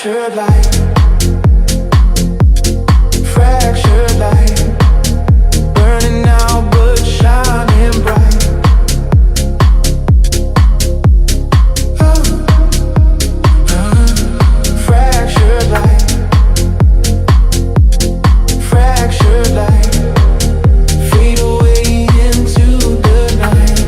fractured light, fractured light, burning out but shining bright. Fractured light, fractured light, fade away into the night.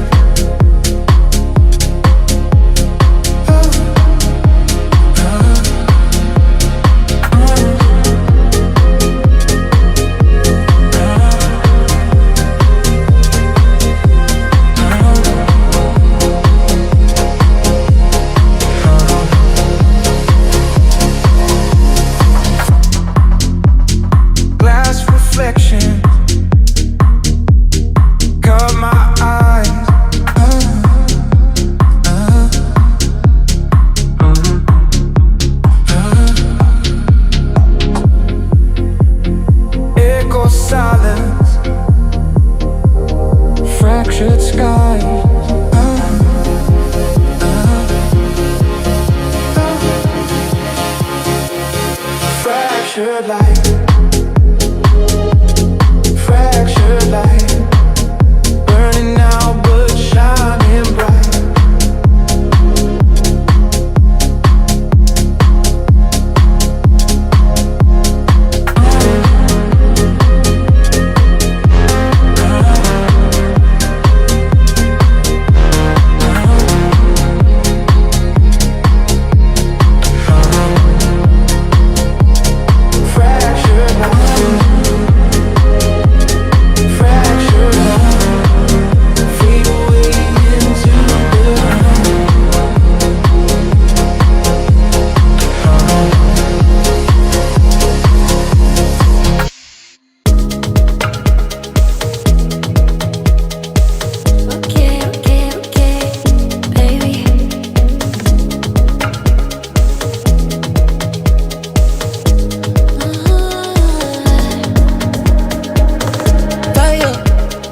Glass reflection caught my eyes. Echo silence, fractured skies. Fractured light, fractured light, burning out but shining bright. Fractured light, fractured light, fade away into the Okay, baby. Fire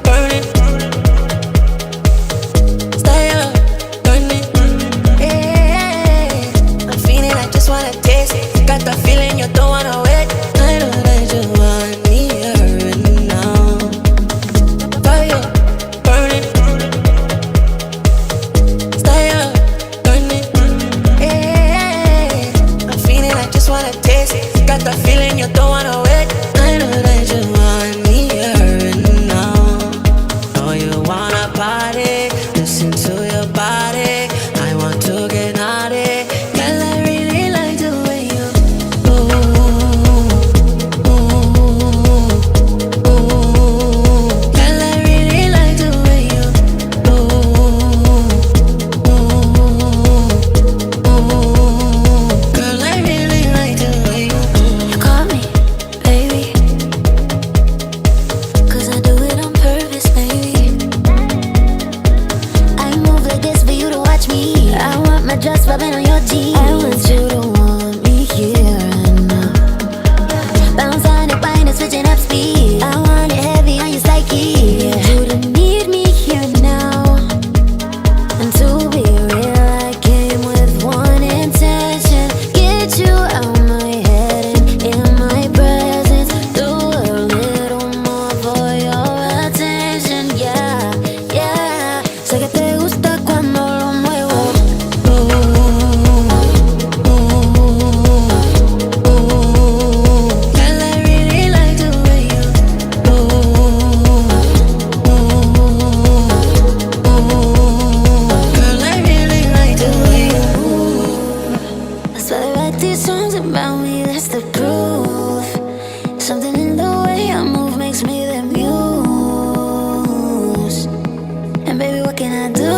burning, stay up burning. Yeah, I'm feeling, I just wanna taste it. Got the feeling you don't wanna wait. I know that you want me here and now. Fire burning, stay up burning. Yeah, I'm feeling, I just wanna taste it. Got the feeling you don't wanna wait. I know that you want me here and now. Know you wanna party, listen to your body. I want to get naughty. Girl, I really like the way you Girl, I really like the way you Girl, I really like the way you You caught me, baby. 'Cause I do it on purpose, baby. I move like this for you to watch me. I want my dress rubbing on your jeans. I want you to want me here and now. Bounce on it, wine it, switching up speed. I want it heavy on your psyche. You to need me here now. And to be real, I came with one intention: get you out my head and in my presence. Do a little more for your attention, yeah, yeah. Sé que te gusta cuando lo muevo. Girl, I really like the way you Girl, I really like the way you That's why they write these songs about me, that's the proof. Something in the way I move makes me the muse. And baby, what can I do?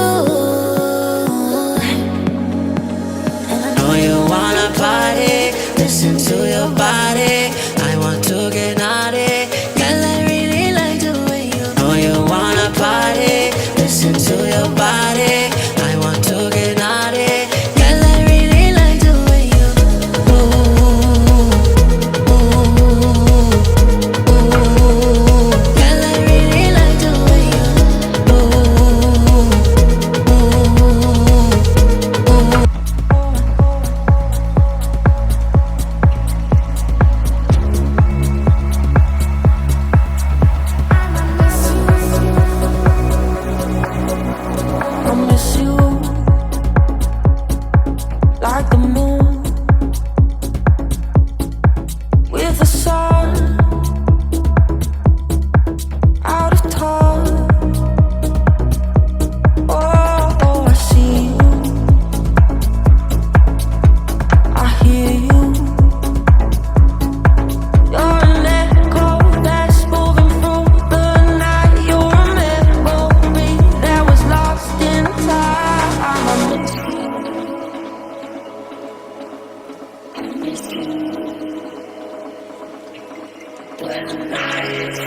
And I know you wanna party, listen to your body. I want to get naughty. Girl, I really like the way you know you wanna party, listen to your body. I want to get naughty. Girl, I really like the way you like the moon with the sun out of touch. Oh, I see you, I hear you. You're an echo that's moving through the night. You're a memory that was lost in time. I miss you. I miss you. When the night is